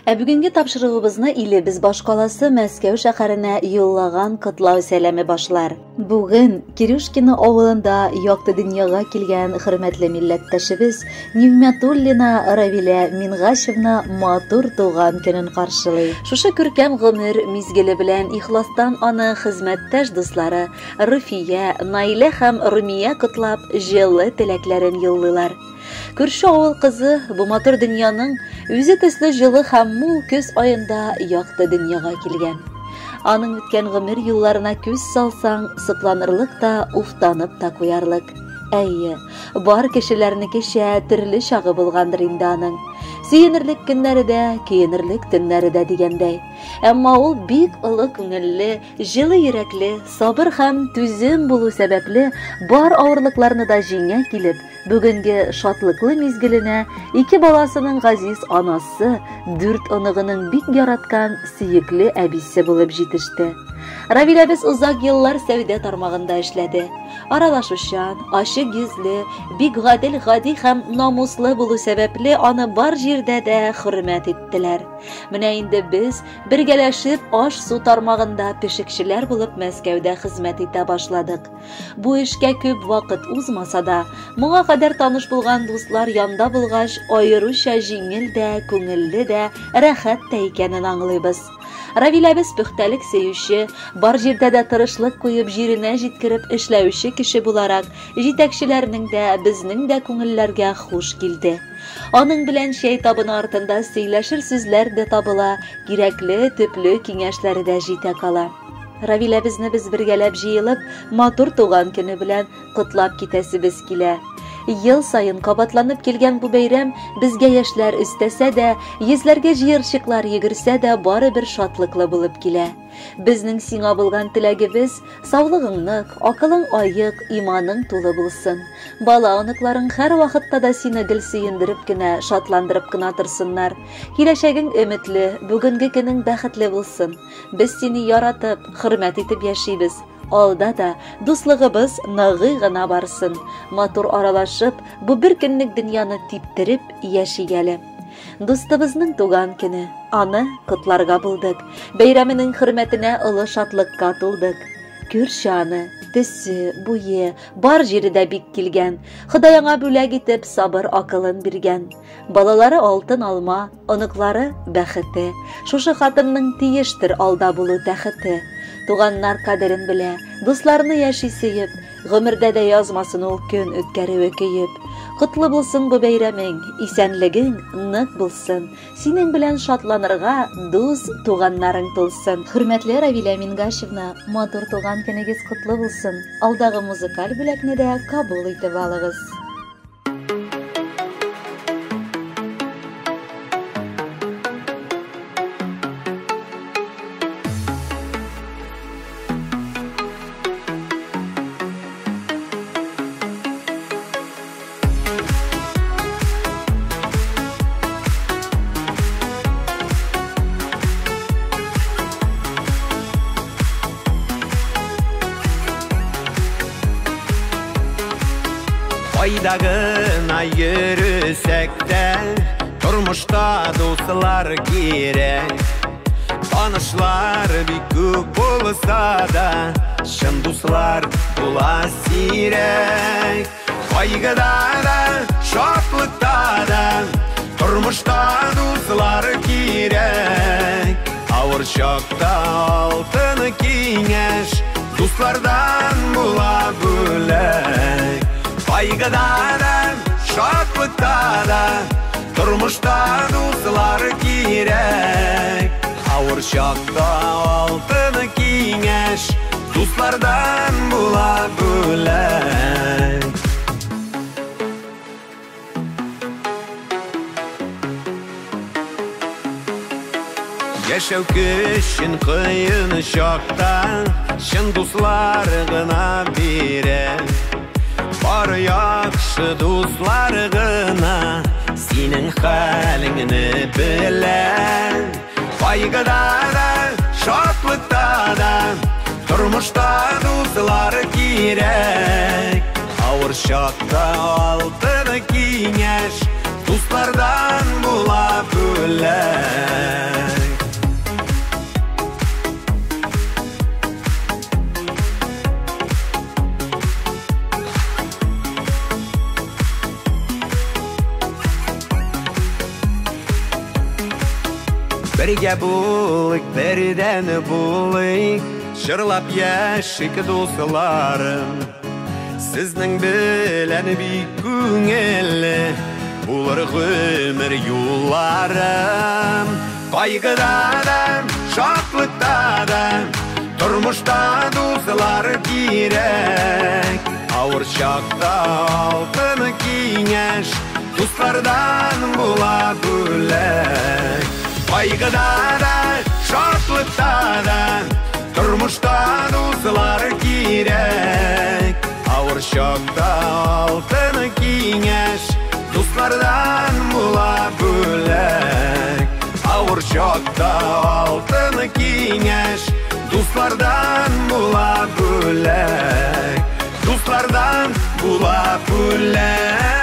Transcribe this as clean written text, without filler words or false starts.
Бүгінгі тапшырығыбызны илебез башкаласы Мәскәү шәһәренә юллаган котлау сәламе башлар. Бүген Кирюшкино авылында якты дөньяга килгән хөрмәтле милләттәшебез Нигъмәтуллина Равилә Мингашевна матур туган көнен каршылый. Шушы күркәм гомер мизгеле белән ихластан аны хезмәттәш дуслары Руфия, Наилә һәм Румия котлап җылы теләкләрен юллыйлар. Күрше авыл кызы бу матур дөньяның үзе төсле җылы һәм мул көз аенда якты дөньяга килгән. Аның үткән гомер юлларына күз салсаң, сокланырлык та, уфтанып та куярлык. Әйе, бар кешеләрнекечә төрле чагы булгандыр инде аның. Сөенерлек көннәре дә, көенерлек төннәре дә дигәндәй. Әмма ул бик олы күңелле, җылы йөрәкле, сабыр һәм түзем булу сәбәпле бар авырлыкларны да җиңә килеп, бүгенге шатлыклы мизгеленә ике баласының газиз анасы, 4 оныгының бик яраткан сөекле әбисе булып җитеште. Равиләбез узак еллар сәүдә тармагында эшләде. Аралашучан, ачык йөзле, бик гадел, гади һәм намуслы булу сәбәпле аны бар җирдә дә хөрмәт иттеләр. Менә инде без бергәләшеп аш-су тармагында пешекчеләр булып Мәскәүдә хезмәт итә башладык. Бу эшкә күп вакыт узмаса да, моңа кадәр таныш булган дуслар янда булгач, аеруча җиңел дә, күңелле дә, рәхәт тә икәнен аңлыйбыз. Равиләбез пөхтәлек сөюче, бар җирдә дә тырышлык куеп җиренә җиткереп эшләүче кеше буларак, җитәкчеләрнең дә, безнең дә күңелләргә хуш килде. Аның белән чәй табыны артында сөйләшер сүзләр дә табыла, кирәкле, төпле киңәшләре дә җитә кала. Равиләбезне без бергәләп җыелып, матур туган көне белән котлап китәсебез килә. Ел сайын кабатланып килгән бу бәйрәм безгә яшьләр өстәсә дә, йөзләргә җыерчыклар йөгерсә дә бары бер шатлыклы булып килә. Безнең сиңа булган теләгебез саулыгың нык, акылың аек, иманың тулы булсын. Бала оныкларың һәр вакытта да сине гел сөендереп кенә, шатландырып кына торсыннар. Киләчәгең өметле, бүгенге көнең бәхетле булсын. Без сине яратып, хөрмәт итеп яшибез. Алда да дуслыгыбыз ныгый гына барсын. Матур аралашып, бу бер көнлек дөньяны типтереп яшигәле. Дустыбызның туган көне, аны котларга булдык. Бәйрәменең хөрмәтенә олы шатлыкка тулдык. Күрше аны, төсе, буе, бар җирдә бик килгән. Ходай аңа бүләк итеп сабыр акылын биргән. Балалары алтын алма, оныклары бәхете. Шушы хатынның тиештер алда булу тәхете. Туганнар кадерен белә, дусларны яши сөеп, гомердә дә язмасын ул көн үткәрүе көеп. Котлы булсын бу бәйрәмең, исәнлегең нык булсын. Синең белән шатланырга дус туганнарың тулсын. Хөрмәтле Равилә Мингашевна, матур туган көнегез котлы булсын. Алдагы музыкаль бүләкне дә кабул итеп алыгыз. Айдагына йөрүсәк тә, тормышта дуслар кирәк. Танышлар бик күп булса да, чын дуслар була сирәк. Кайгыда да, шатлыкта да, тормышта дуслар кирәк. Авыр чакта алтын киңәш, дуслардан була бүләк. Кайгыда да, шатлыкта да, тормышта дуслар кирәк. Авыр чакта алтын киңәш, дуслардан була бүләк. Яшәү көчен кыен чакта, чын дуслар гына бирә. Бар яхшы дуслар гына синең хәлеңне белә. Кайгыда да, шатлыкта да, тормышта дуслар кирәк. Авыр чакта алтын киңәш, дуслардан була бүләк. Birge bulik, birden bulik, şırlap yaşık dostlarım. Sizning bilen bir köngeli, bular ömür yollarım. Kaygıdan, şaklıktan, turmuşta dostlar gerek. Ağır şakta altın kengeş, dostlardan bula bülek. Kaygıdan, şaklıktan, turmuşta dostlar gerek. Ağır şakta altın kengeş, dostlardan bula bülek. Ağır şakta altın kengeş, dostlardan bula bülek. Dostlardan bula bülek.